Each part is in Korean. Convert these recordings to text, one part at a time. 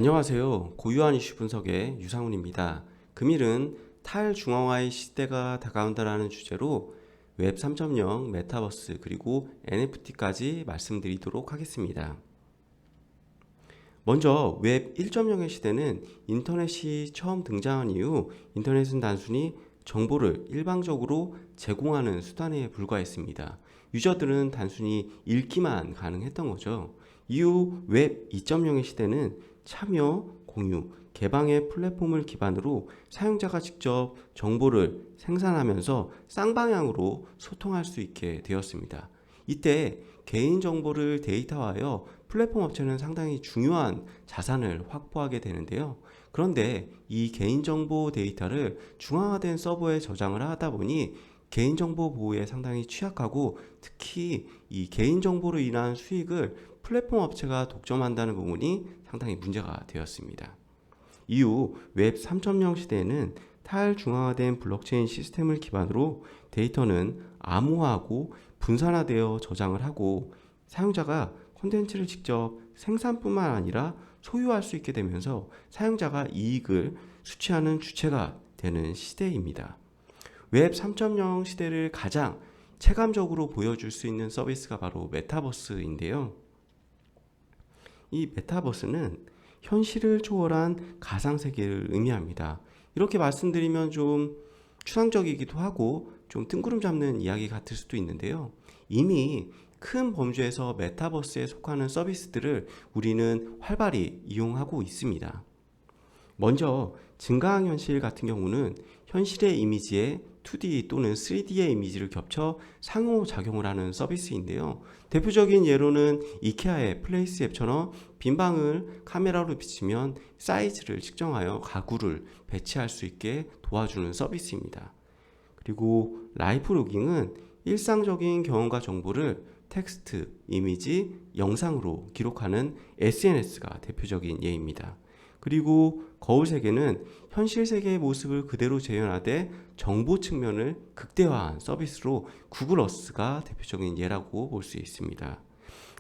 안녕하세요. 고유한 이슈 분석의 유상훈입니다. 금일은 탈중앙화의 시대가 다가온다라는 주제로 웹 3.0, 메타버스 그리고 NFT까지 말씀드리도록 하겠습니다. 먼저 웹 1.0의 시대는 인터넷이 처음 등장한 이후 인터넷은 단순히 정보를 일방적으로 제공하는 수단에 불과했습니다. 유저들은 단순히 읽기만 가능했던 거죠. 이후 웹 2.0의 시대는 참여, 공유, 개방의 플랫폼을 기반으로 사용자가 직접 정보를 생산하면서 쌍방향으로 소통할 수 있게 되었습니다. 이때 개인정보를 데이터화하여 플랫폼 업체는 상당히 중요한 자산을 확보하게 되는데요. 그런데 이 개인정보 데이터를 중앙화된 서버에 저장을 하다 보니 개인정보 보호에 상당히 취약하고 특히 이 개인정보로 인한 수익을 플랫폼 업체가 독점한다는 부분이 상당히 문제가 되었습니다. 이후 웹 3.0 시대에는 탈중앙화된 블록체인 시스템을 기반으로 데이터는 암호화하고 분산화되어 저장을 하고 사용자가 콘텐츠를 직접 생산뿐만 아니라 소유할 수 있게 되면서 사용자가 이익을 수취하는 주체가 되는 시대입니다. 웹 3.0 시대를 가장 체감적으로 보여줄 수 있는 서비스가 바로 메타버스인데요. 이 메타버스는 현실을 초월한 가상세계를 의미합니다. 이렇게 말씀드리면 좀 추상적이기도 하고 좀 뜬구름 잡는 이야기 같을 수도 있는데요. 이미 큰 범주에서 메타버스에 속하는 서비스들을 우리는 활발히 이용하고 있습니다. 먼저 증강현실 같은 경우는 현실의 이미지에 2D 또는 3D의 이미지를 겹쳐 상호작용을 하는 서비스인데요. 대표적인 예로는 이케아의 플레이스 앱처럼 빈 방을 카메라로 비치면 사이즈를 측정하여 가구를 배치할 수 있게 도와주는 서비스입니다. 그리고 라이프 로깅은 일상적인 경험과 정보를 텍스트, 이미지, 영상으로 기록하는 SNS가 대표적인 예입니다. 그리고 거울 세계는 현실 세계의 모습을 그대로 재현하되 정보 측면을 극대화한 서비스로 구글 어스가 대표적인 예라고 볼 수 있습니다.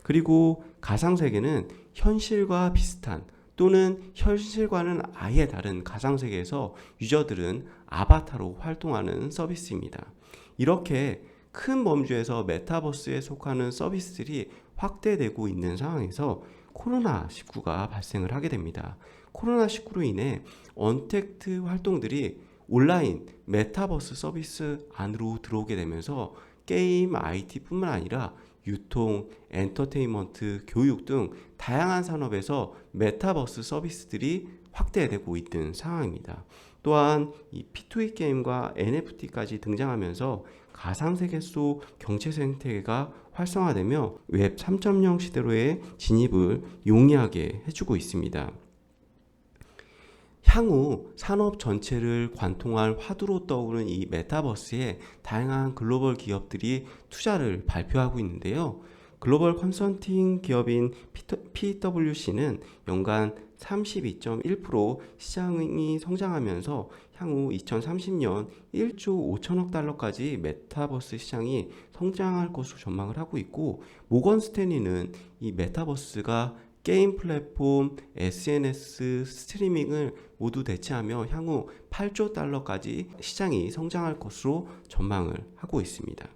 그리고 가상 세계는 현실과 비슷한 또는 현실과는 아예 다른 가상 세계에서 유저들은 아바타로 활동하는 서비스입니다. 이렇게 큰 범주에서 메타버스에 속하는 서비스들이 확대되고 있는 상황에서 코로나19가 발생을 하게 됩니다. 코로나19로 인해 언택트 활동들이 온라인 메타버스 서비스 안으로 들어오게 되면서 게임, IT뿐만 아니라 유통, 엔터테인먼트, 교육 등 다양한 산업에서 메타버스 서비스들이 확대되고 있는 상황입니다. 또한 이 P2E 게임과 NFT까지 등장하면서 가상세계 속 경제 생태계가 활성화되며 웹 3.0 시대로의 진입을 용이하게 해주고 있습니다. 향후 산업 전체를 관통할 화두로 떠오른 이 메타버스에 다양한 글로벌 기업들이 투자를 발표하고 있는데요. 글로벌 컨설팅 기업인 PwC는 연간 32.1% 시장이 성장하면서 향후 2030년 1조 5천억 달러까지 메타버스 시장이 성장할 것으로 전망을 하고 있고, 모건 스탠리는 이 메타버스가 게임 플랫폼, SNS, 스트리밍을 모두 대체하며 향후 8조 달러까지 시장이 성장할 것으로 전망을 하고 있습니다.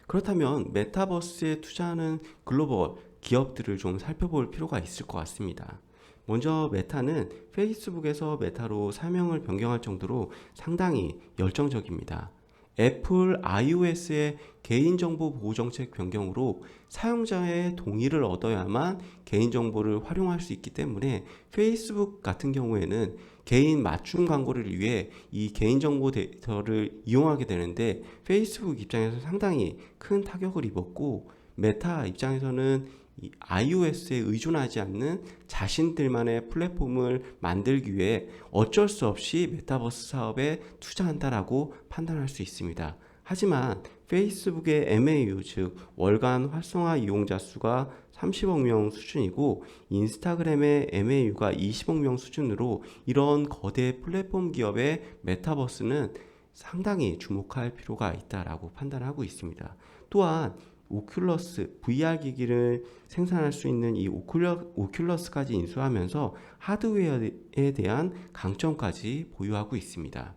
그렇다면 메타버스에 투자하는 글로벌 기업들을 좀 살펴볼 필요가 있을 것 같습니다. 먼저 메타는 페이스북에서 메타로 사명을 변경할 정도로 상당히 열정적입니다. 애플 iOS의 개인정보 보호 정책 변경으로 사용자의 동의를 얻어야만 개인정보를 활용할 수 있기 때문에 페이스북 같은 경우에는 개인 맞춤 광고를 위해 이 개인정보 데이터를 이용하게 되는데 페이스북 입장에서 상당히 큰 타격을 입었고, 메타 입장에서는 이 iOS에 의존하지 않는 자신들만의 플랫폼을 만들기 위해 어쩔 수 없이 메타버스 사업에 투자한다라고 판단할 수 있습니다. 하지만 페이스북의 MAU 즉 월간 활성화 이용자 수가 30억 명 수준이고 인스타그램의 MAU가 20억 명 수준으로 이런 거대 플랫폼 기업의 메타버스는 상당히 주목할 필요가 있다라고 판단하고 있습니다. 또한 오큘러스 VR 기기를 생산할 수 있는 이 오큘러스까지 인수하면서 하드웨어에 대한 강점까지 보유하고 있습니다.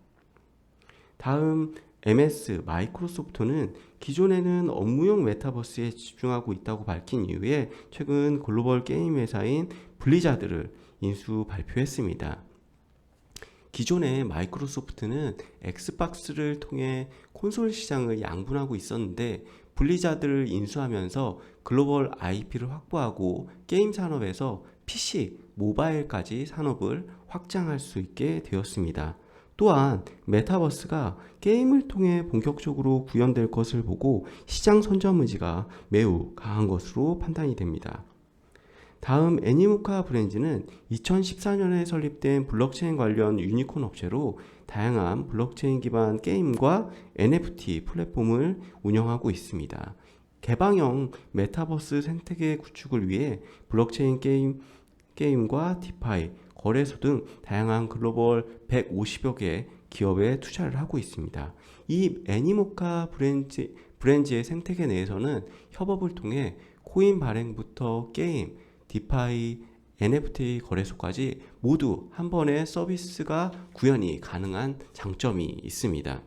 다음 MS 마이크로소프트는 기존에는 업무용 메타버스에 집중하고 있다고 밝힌 이후에 최근 글로벌 게임 회사인 블리자드를 인수 발표했습니다. 기존에 마이크로소프트는 엑스박스를 통해 콘솔 시장을 양분하고 있었는데 블리자드를 인수하면서 글로벌 IP를 확보하고 게임 산업에서 PC, 모바일까지 산업을 확장할 수 있게 되었습니다. 또한 메타버스가 게임을 통해 본격적으로 구현될 것을 보고 시장 선점 의지가 매우 강한 것으로 판단이 됩니다. 다음 애니모카 브랜즈는 2014년에 설립된 블록체인 관련 유니콘 업체로 다양한 블록체인 기반 게임과 NFT 플랫폼을 운영하고 있습니다. 개방형 메타버스 생태계 구축을 위해 블록체인 게임과 디파이, 거래소 등 다양한 글로벌 150여 개 기업에 투자를 하고 있습니다. 이 애니모카 브랜즈의 생태계 내에서는 협업을 통해 코인 발행부터 게임, 디파이, NFT 거래소까지 모두 한 번에 서비스가 구현이 가능한 장점이 있습니다.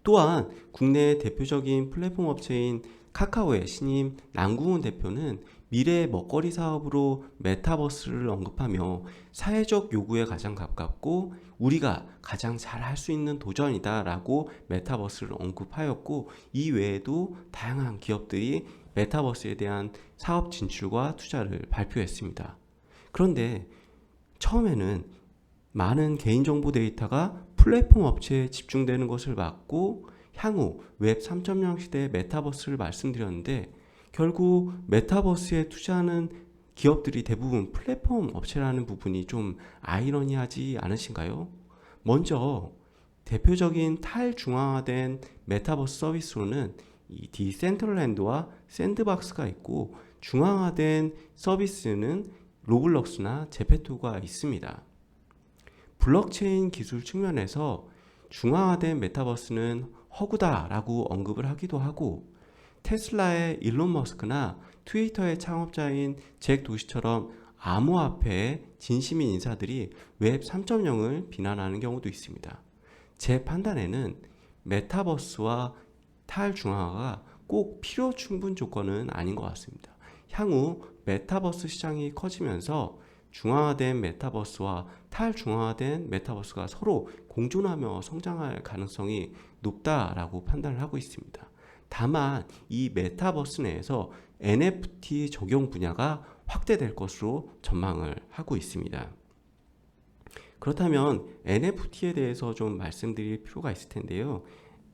또한 국내 대표적인 플랫폼 업체인 카카오의 신임 남궁훈 대표는 미래의 먹거리 사업으로 메타버스를 언급하며 사회적 요구에 가장 가깝고 우리가 가장 잘 할 수 있는 도전이다 라고 메타버스를 언급하였고, 이 외에도 다양한 기업들이 메타버스에 대한 사업 진출과 투자를 발표했습니다. 그런데 처음에는 많은 개인정보 데이터가 플랫폼 업체에 집중되는 것을 막고 향후 웹 3.0 시대의 메타버스를 말씀드렸는데, 결국 메타버스에 투자하는 기업들이 대부분 플랫폼 업체라는 부분이 좀 아이러니하지 않으신가요? 먼저 대표적인 탈중앙화된 메타버스 서비스로는 이 디센트럴랜드와 샌드박스가 있고, 중앙화된 서비스는 로블록스나 제페토가 있습니다. 블록체인 기술 측면에서 중앙화된 메타버스는 허구다라고 언급을 하기도 하고, 테슬라의 일론 머스크나 트위터의 창업자인 잭 도시처럼 암호화폐의 진심인 인사들이 웹 3.0을 비난하는 경우도 있습니다. 제 판단에는 메타버스와 탈중앙화가 꼭 필요 충분 조건은 아닌 것 같습니다. 향후 메타버스 시장이 커지면서 중앙화된 메타버스와 탈중앙화된 메타버스가 서로 공존하며 성장할 가능성이 높다라고 판단을 하고 있습니다. 다만 이 메타버스 내에서 NFT 적용 분야가 확대될 것으로 전망을 하고 있습니다. 그렇다면 NFT에 대해서 좀 말씀드릴 필요가 있을 텐데요.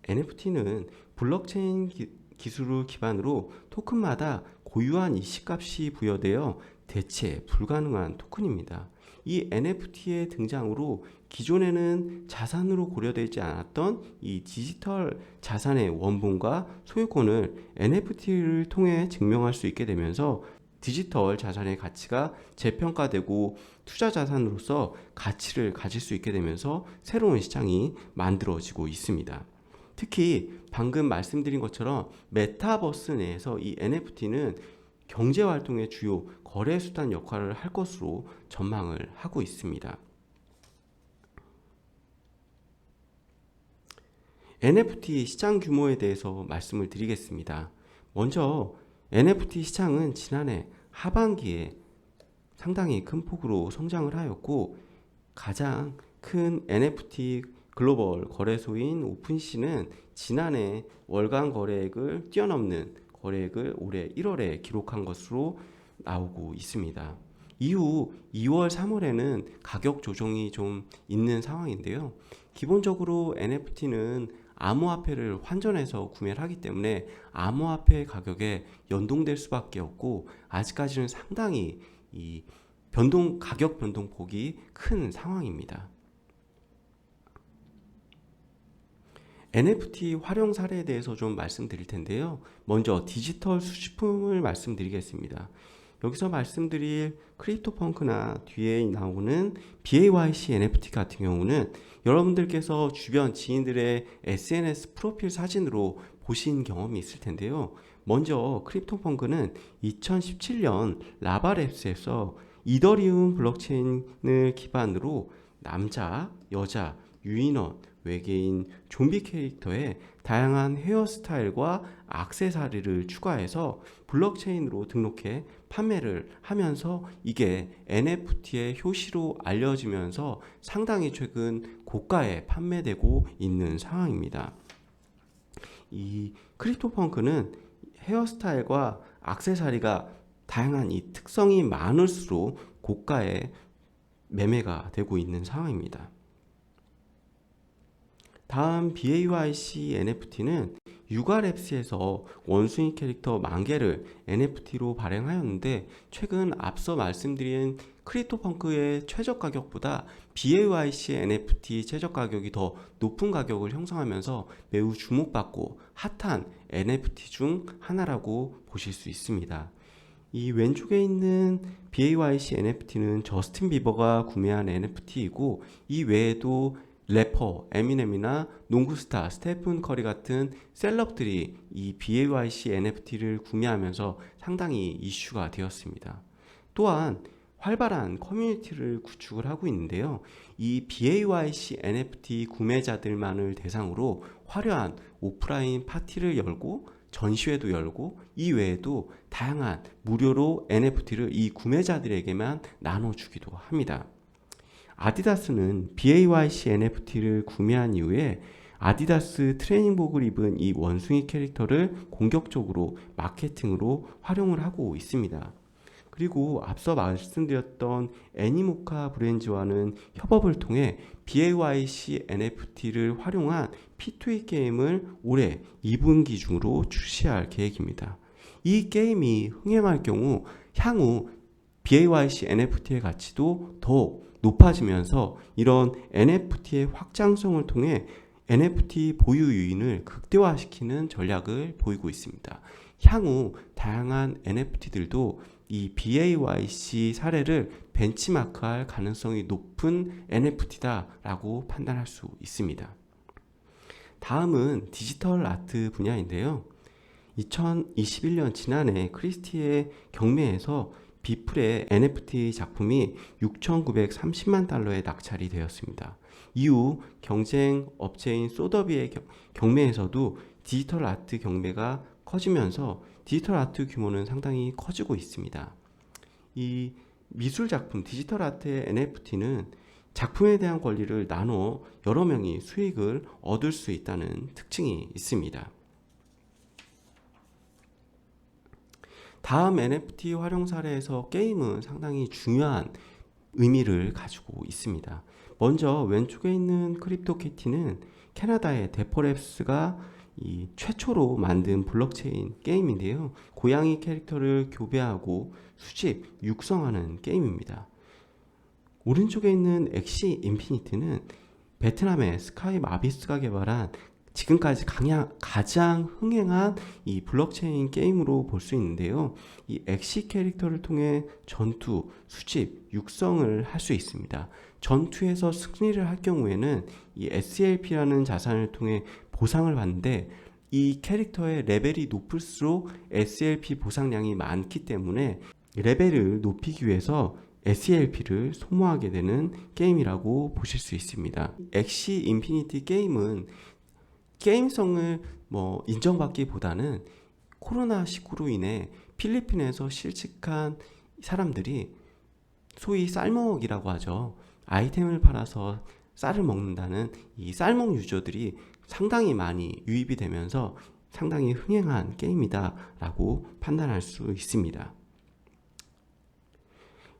NFT는 블록체인 기술을 기반으로 토큰마다 고유한 이식값이 부여되어 대체 불가능한 토큰입니다. 이 NFT의 등장으로 기존에는 자산으로 고려되지 않았던 이 디지털 자산의 원본과 소유권을 NFT를 통해 증명할 수 있게 되면서 디지털 자산의 가치가 재평가되고 투자 자산으로서 가치를 가질 수 있게 되면서 새로운 시장이 만들어지고 있습니다. 특히 방금 말씀드린 것처럼 메타버스 내에서 이 NFT는 경제활동의 주요 거래수단 역할을 할 것으로 전망을 하고 있습니다. NFT 시장 규모에 대해서 말씀을 드리겠습니다. 먼저 NFT 시장은 지난해 하반기에 상당히 큰 폭으로 성장을 하였고, 가장 큰 NFT 글로벌 거래소인 오픈시는 지난해 월간 거래액을 뛰어넘는 거래액을 올해 1월에 기록한 것으로 나오고 있습니다. 이후 2월, 3월에는 가격 조정이 좀 있는 상황인데요. 기본적으로 NFT는 암호화폐를 환전해서 구매를 하기 때문에 암호화폐 가격에 연동될 수밖에 없고, 아직까지는 상당히 이 가격 변동폭이 큰 상황입니다. NFT 활용 사례에 대해서 좀 말씀드릴 텐데요. 먼저 디지털 수집품을 말씀드리겠습니다. 여기서 말씀드릴 크립토펑크나 뒤에 나오는 BAYC NFT 같은 경우는 여러분들께서 주변 지인들의 SNS 프로필 사진으로 보신 경험이 있을 텐데요. 먼저 크립토펑크는 2017년 라바랩스에서 이더리움 블록체인을 기반으로 남자, 여자, 유인원, 외계인, 좀비 캐릭터의 다양한 헤어스타일과 액세서리를 추가해서 블록체인으로 등록해 판매를 하면서 이게 NFT의 효시로 알려지면서 상당히 최근 고가에 판매되고 있는 상황입니다. 이 크립토펑크는 헤어스타일과 액세서리가 다양한 이 특성이 많을수록 고가에 매매가 되고 있는 상황입니다. 다음 BAYC NFT는 유가랩스에서 원숭이 캐릭터 10,000개를 NFT로 발행하였는데 최근 앞서 말씀드린 크립토펑크의 최저 가격보다 BAYC NFT 최저 가격이 더 높은 가격을 형성하면서 매우 주목받고 핫한 NFT 중 하나라고 보실 수 있습니다. 이 왼쪽에 있는 BAYC NFT는 저스틴 비버가 구매한 NFT이고 이 외에도 래퍼 에미넴이나 농구스타 스테픈 커리 같은 셀럽들이 이 BAYC NFT를 구매하면서 상당히 이슈가 되었습니다. 또한 활발한 커뮤니티를 구축을 하고 있는데요. 이 BAYC NFT 구매자들만을 대상으로 화려한 오프라인 파티를 열고 전시회도 열고 이 외에도 다양한 무료로 NFT를 이 구매자들에게만 나눠주기도 합니다. 아디다스는 BAYC NFT를 구매한 이후에 아디다스 트레이닝복을 입은 이 원숭이 캐릭터를 공격적으로 마케팅으로 활용을 하고 있습니다. 그리고 앞서 말씀드렸던 애니모카 브랜드와는 협업을 통해 BAYC NFT를 활용한 P2E 게임을 올해 2분기 중으로 출시할 계획입니다. 이 게임이 흥행할 경우 향후 BAYC NFT의 가치도 더욱 높아지면서 이런 NFT의 확장성을 통해 NFT 보유 유인을 극대화시키는 전략을 보이고 있습니다. 향후 다양한 NFT들도 이 BAYC 사례를 벤치마크할 가능성이 높은 NFT다라고 판단할 수 있습니다. 다음은 디지털 아트 분야인데요. 2021년 지난해 크리스티의 경매에서 비플의 NFT 작품이 6,930만 달러에 낙찰이 되었습니다. 이후 경쟁 업체인 소더비의 경매에서도 디지털 아트 경매가 커지면서 디지털 아트 규모는 상당히 커지고 있습니다. 이 미술 작품 디지털 아트의 NFT는 작품에 대한 권리를 나눠 여러 명이 수익을 얻을 수 있다는 특징이 있습니다. 다음 NFT 활용 사례에서 게임은 상당히 중요한 의미를 가지고 있습니다. 먼저 왼쪽에 있는 크립토키티는 캐나다의 데퍼랩스가 이 최초로 만든 블록체인 게임인데요. 고양이 캐릭터를 교배하고 수집, 육성하는 게임입니다. 오른쪽에 있는 엑시 인피니트는 베트남의 스카이 마비스가 개발한 지금까지 가장 흥행한 이 블록체인 게임으로 볼 수 있는데요. 이 엑시 캐릭터를 통해 전투, 수집, 육성을 할 수 있습니다. 전투에서 승리를 할 경우에는 이 SLP라는 자산을 통해 보상을 받는데 이 캐릭터의 레벨이 높을수록 SLP 보상량이 많기 때문에 레벨을 높이기 위해서 SLP를 소모하게 되는 게임이라고 보실 수 있습니다. 엑시 인피니티 게임은 게임성을 인정받기보다는 코로나19로 인해 필리핀에서 실직한 사람들이 소위 쌀먹이라고 하죠. 아이템을 팔아서 쌀을 먹는다는 이 쌀먹 유저들이 상당히 많이 유입이 되면서 상당히 흥행한 게임이다 라고 판단할 수 있습니다.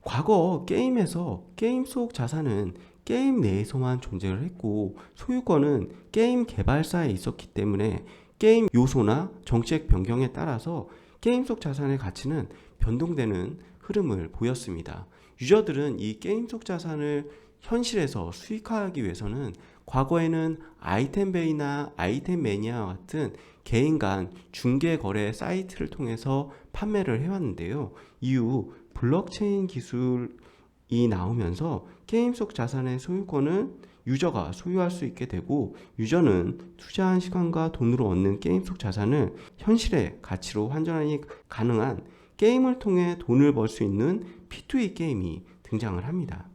과거 게임에서 게임 속 자산은 게임 내에서만 존재를 했고 소유권은 게임 개발사에 있었기 때문에 게임 요소나 정책 변경에 따라서 게임 속 자산의 가치는 변동되는 흐름을 보였습니다. 유저들은 이 게임 속 자산을 현실에서 수익화하기 위해서는 과거에는 아이템베이나 아이템매니아와 같은 개인 간 중개 거래 사이트를 통해서 판매를 해왔는데요. 이후 블록체인 기술이 나오면서 게임 속 자산의 소유권은 유저가 소유할 수 있게 되고, 유저는 투자한 시간과 돈으로 얻는 게임 속 자산을 현실의 가치로 환전하기 가능한 게임을 통해 돈을 벌 수 있는 P2E 게임이 등장을 합니다.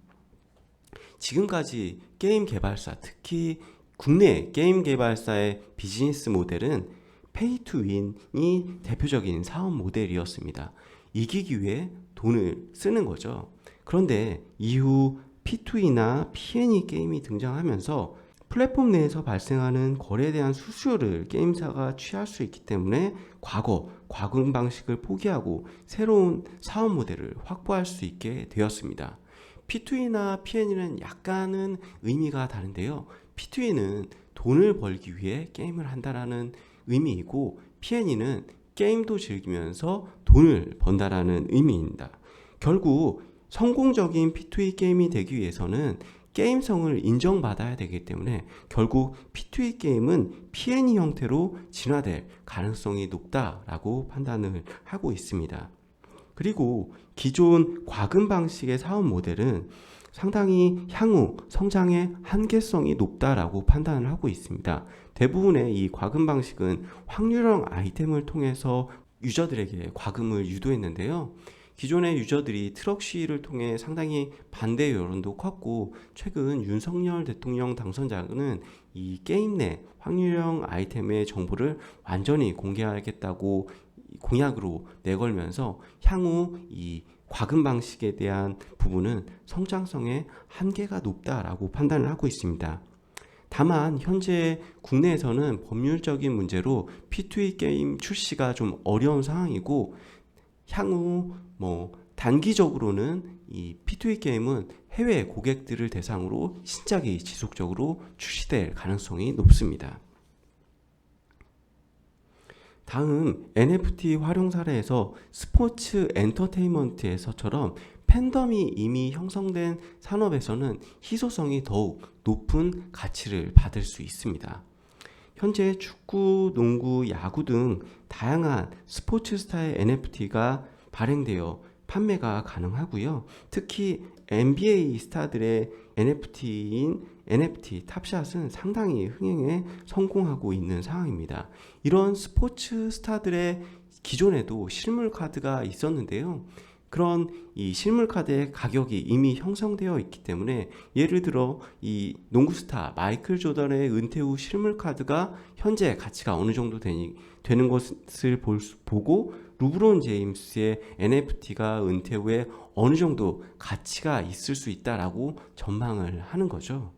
지금까지 게임 개발사, 특히 국내 게임 개발사의 비즈니스 모델은 페이 투 윈이 대표적인 사업 모델이었습니다. 이기기 위해 돈을 쓰는 거죠. 그런데 이후 P2E나 P&E 게임이 등장하면서 플랫폼 내에서 발생하는 거래에 대한 수수료를 게임사가 취할 수 있기 때문에 과금 방식을 포기하고 새로운 사업 모델을 확보할 수 있게 되었습니다. P2E나 P&E는 약간은 의미가 다른데요. P2E는 돈을 벌기 위해 게임을 한다라는 의미이고, P&E는 게임도 즐기면서 돈을 번다라는 의미입니다. 결국 성공적인 P2E 게임이 되기 위해서는 게임성을 인정받아야 되기 때문에 결국 P2E 게임은 P&E 형태로 진화될 가능성이 높다라고 판단을 하고 있습니다. 그리고 기존 과금 방식의 사업 모델은 상당히 향후 성장의 한계성이 높다라고 판단을 하고 있습니다. 대부분의 이 과금 방식은 확률형 아이템을 통해서 유저들에게 과금을 유도했는데요. 기존의 유저들이 트럭 시위를 통해 상당히 반대 여론도 컸고, 최근 윤석열 대통령 당선자는 이 게임 내 확률형 아이템의 정보를 완전히 공개하겠다고 공약으로 내걸면서 향후 이 과금 방식에 대한 부분은 성장성의 한계가 높다라고 판단을 하고 있습니다. 다만 현재 국내에서는 법률적인 문제로 P2E 게임 출시가 좀 어려운 상황이고, 향후 단기적으로는 이 P2E 게임은 해외 고객들을 대상으로 신작이 지속적으로 출시될 가능성이 높습니다. 다음 NFT 활용 사례에서 스포츠 엔터테인먼트에서처럼 팬덤이 이미 형성된 산업에서는 희소성이 더욱 높은 가치를 받을 수 있습니다. 현재 축구, 농구, 야구 등 다양한 스포츠 스타의 NFT가 발행되어 판매가 가능하고요. 특히 NBA 스타들의 NFT인 NFT 탑샷은 상당히 흥행에 성공하고 있는 상황입니다. 이런 스포츠 스타들의 기존에도 실물 카드가 있었는데요. 그런 이 실물 카드의 가격이 이미 형성되어 있기 때문에, 예를 들어 이 농구 스타 마이클 조던의 은퇴 후 실물 카드가 현재 가치가 어느 정도 되는 것을 보고 르브론 제임스의 NFT가 은퇴 후에 어느 정도 가치가 있을 수 있다라고 전망을 하는 거죠.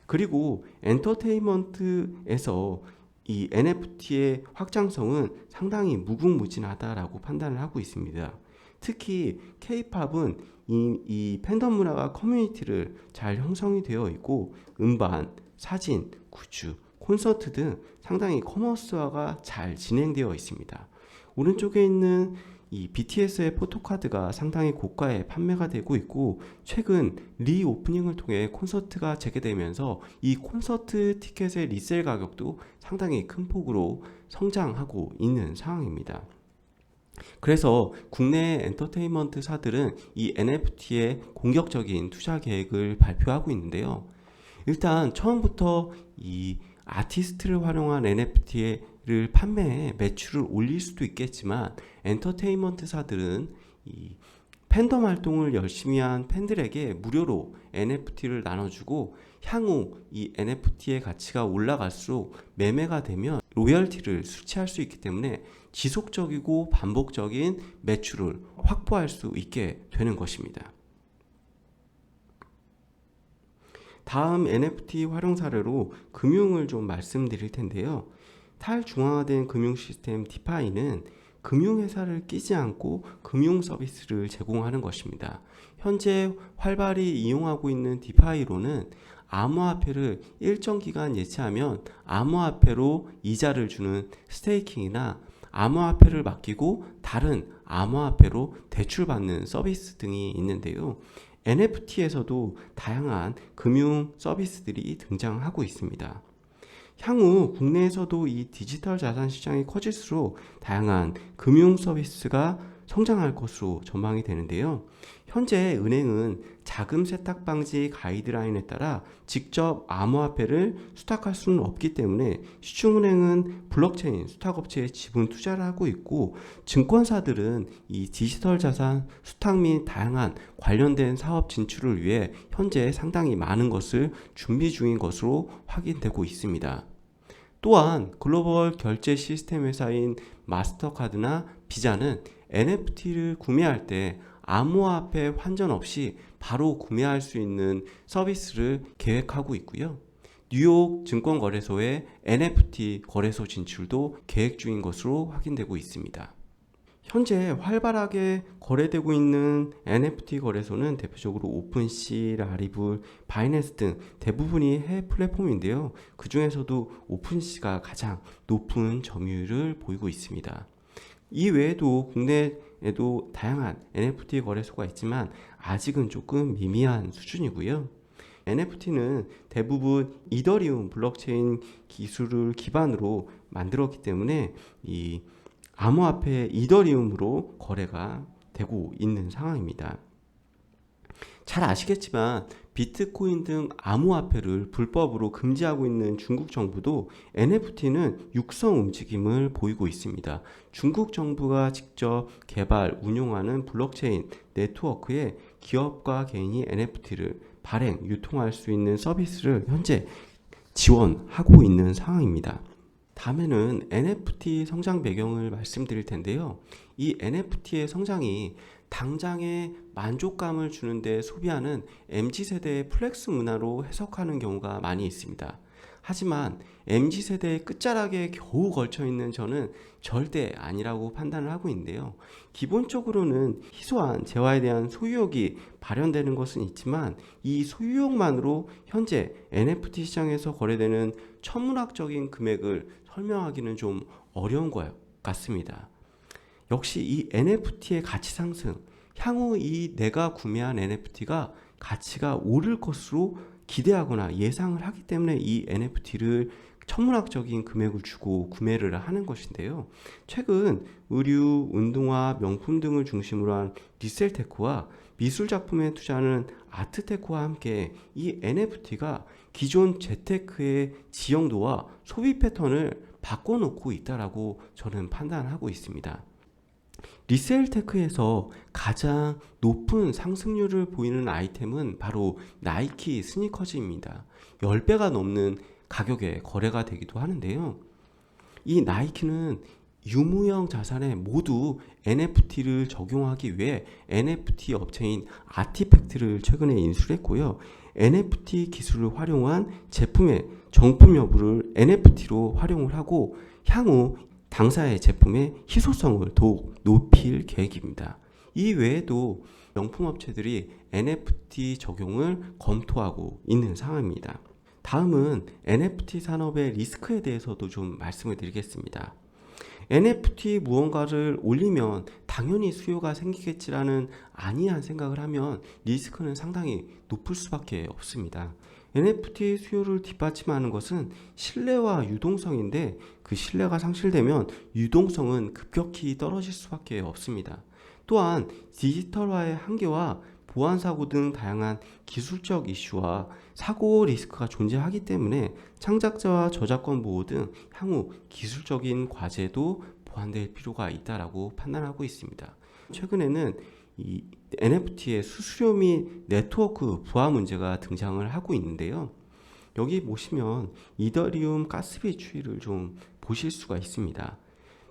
그리고 엔터테인먼트에서 이 NFT의 확장성은 상당히 무궁무진하다라고 판단을 하고 있습니다. 특히 K-팝은 이 팬덤 문화가 커뮤니티를 잘 형성이 되어 있고, 음반, 사진, 굿즈, 콘서트 등 상당히 커머스화가 잘 진행되어 있습니다. 오른쪽에 있는 이 BTS의 포토카드가 상당히 고가에 판매가 되고 있고, 최근 리오프닝을 통해 콘서트가 재개되면서 이 콘서트 티켓의 리셀 가격도 상당히 큰 폭으로 성장하고 있는 상황입니다. 그래서 국내 엔터테인먼트사들은 이 NFT에 공격적인 투자 계획을 발표하고 있는데요. 일단 처음부터 이 아티스트를 활용한 NFT를 판매해 매출을 올릴 수도 있겠지만, 엔터테인먼트사들은 이 팬덤 활동을 열심히 한 팬들에게 무료로 NFT를 나눠주고, 향후 이 NFT의 가치가 올라갈수록 매매가 되면 로열티를 수취할 수 있기 때문에 지속적이고 반복적인 매출을 확보할 수 있게 되는 것입니다. 다음 NFT 활용 사례로 금융을 좀 말씀드릴 텐데요. 탈중앙화된 금융 시스템 디파이는 금융회사를 끼지 않고 금융 서비스를 제공하는 것입니다. 현재 활발히 이용하고 있는 디파이로는 암호화폐를 일정 기간 예치하면 암호화폐로 이자를 주는 스테이킹이나 암호화폐를 맡기고 다른 암호화폐로 대출받는 서비스 등이 있는데요. NFT에서도 다양한 금융 서비스들이 등장하고 있습니다. 향후 국내에서도 이 디지털 자산 시장이 커질수록 다양한 금융 서비스가 성장할 것으로 전망이 되는데요. 현재 은행은 자금 세탁 방지 가이드라인에 따라 직접 암호화폐를 수탁할 수는 없기 때문에 시중은행은 블록체인 수탁업체에 지분 투자를 하고 있고, 증권사들은 이 디지털 자산 수탁 및 다양한 관련된 사업 진출을 위해 현재 상당히 많은 것을 준비 중인 것으로 확인되고 있습니다. 또한 글로벌 결제 시스템 회사인 마스터카드나 비자는 NFT를 구매할 때 암호화폐 환전 없이 바로 구매할 수 있는 서비스를 계획하고 있고요. 뉴욕 증권거래소의 NFT 거래소 진출도 계획 중인 것으로 확인되고 있습니다. 현재 활발하게 거래되고 있는 NFT 거래소는 대표적으로 오픈시, 라리블, 바이낸스 등 대부분이 해외 플랫폼인데요. 그 중에서도 오픈시가 가장 높은 점유율을 보이고 있습니다. 이 외에도 국내에도 다양한 NFT 거래소가 있지만 아직은 조금 미미한 수준이고요. NFT는 대부분 이더리움 블록체인 기술을 기반으로 만들었기 때문에 이 암호화폐 이더리움으로 거래가 되고 있는 상황입니다. 잘 아시겠지만 비트코인 등 암호화폐를 불법으로 금지하고 있는 중국 정부도 NFT는 육성 움직임을 보이고 있습니다. 중국 정부가 직접 개발, 운용하는 블록체인 네트워크에 기업과 개인이 NFT를 발행, 유통할 수 있는 서비스를 현재 지원하고 있는 상황입니다. 다음에는 NFT 성장 배경을 말씀드릴 텐데요. 이 NFT의 성장이 당장의 만족감을 주는데 소비하는 MZ세대의 플렉스 문화로 해석하는 경우가 많이 있습니다. 하지만 MZ세대의 끝자락에 겨우 걸쳐있는 저는 절대 아니라고 판단을 하고 있는데요. 기본적으로는 희소한 재화에 대한 소유욕이 발현되는 것은 있지만 이 소유욕만으로 현재 NFT 시장에서 거래되는 천문학적인 금액을 설명하기는 좀 어려운 것 같습니다. 역시 이 NFT의 가치 상승, 향후 이 내가 구매한 NFT가 가치가 오를 것으로 기대하거나 예상을 하기 때문에 이 NFT를 천문학적인 금액을 주고 구매를 하는 것인데요. 최근 의류, 운동화, 명품 등을 중심으로 한 리셀테크와 미술 작품에 투자하는 아트테크와 함께 이 NFT가 기존 재테크의 지형도와 소비 패턴을 바꿔놓고 있다라고 저는 판단하고 있습니다. 리셀테크에서 가장 높은 상승률을 보이는 아이템은 바로 나이키 스니커즈입니다. 10배가 넘는 가격에 거래가 되기도 하는데요. 이 나이키는 유무형 자산에 모두 NFT를 적용하기 위해 NFT 업체인 아티팩트를 최근에 인수했고요. NFT 기술을 활용한 제품의 정품 여부를 NFT로 활용을 하고 향후 당사의 제품의 희소성을 더욱 높일 계획입니다. 이 외에도 명품업체들이 NFT 적용을 검토하고 있는 상황입니다. 다음은 NFT 산업의 리스크에 대해서도 좀 말씀을 드리겠습니다. NFT 무언가를 올리면 당연히 수요가 생기겠지라는 안이한 생각을 하면 리스크는 상당히 높을 수밖에 없습니다. NFT 수요를 뒷받침하는 것은 신뢰와 유동성인데 그 신뢰가 상실되면 유동성은 급격히 떨어질 수밖에 없습니다. 또한 디지털화의 한계와 보안사고 등 다양한 기술적 이슈와 사고 리스크가 존재하기 때문에 창작자와 저작권 보호 등 향후 기술적인 과제도 보완될 필요가 있다고 판단하고 있습니다. 최근에는 이 NFT의 수수료 및 네트워크 부하 문제가 등장을 하고 있는데요. 여기 보시면 이더리움 가스비 추이를 좀 보실 수가 있습니다.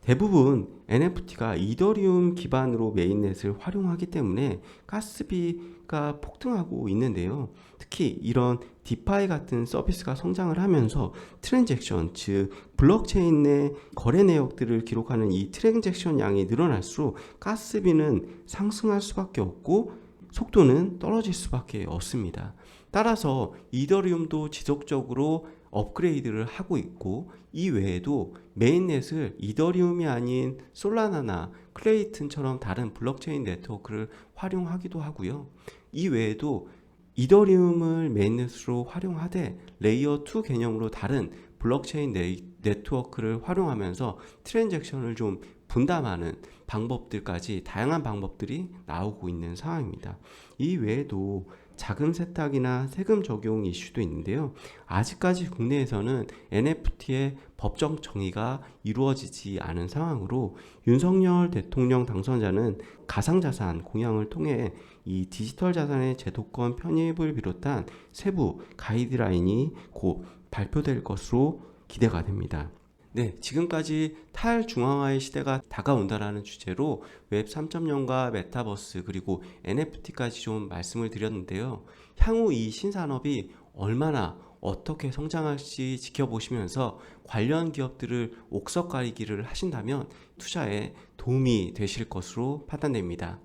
대부분 NFT가 이더리움 기반으로 메인넷을 활용하기 때문에 가스비가 폭등하고 있는데요. 특히 이런 디파이 같은 서비스가 성장을 하면서 트랜잭션, 즉 블록체인 내 거래 내역들을 기록하는 이 트랜잭션 양이 늘어날수록 가스비는 상승할 수밖에 없고 속도는 떨어질 수밖에 없습니다. 따라서 이더리움도 지속적으로 업그레이드를 하고 있고, 이 외에도 메인넷을 이더리움이 아닌 솔라나나 클레이튼처럼 다른 블록체인 네트워크를 활용하기도 하고요. 이 외에도 이더리움을 메인넷으로 활용하되 레이어 2 개념으로 다른 블록체인 네트워크를 활용하면서 트랜잭션을 좀 분담하는 방법들까지 다양한 방법들이 나오고 있는 상황입니다. 이 외에도 자금 세탁이나 세금 적용 이슈도 있는데요. 아직까지 국내에서는 NFT의 법적 정의가 이루어지지 않은 상황으로 윤석열 대통령 당선자는 가상자산 공약을 통해 이 디지털 자산의 제도권 편입을 비롯한 세부 가이드라인이 곧 발표될 것으로 기대가 됩니다. 네, 지금까지 탈중앙화의 시대가 다가온다라는 주제로 웹 3.0과 메타버스 그리고 NFT까지 좀 말씀을 드렸는데요. 향후 이 신산업이 얼마나 어떻게 성장할지 지켜보시면서 관련 기업들을 옥석 가리기를 하신다면 투자에 도움이 되실 것으로 판단됩니다.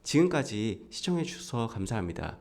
지금까지 시청해 주셔서 감사합니다.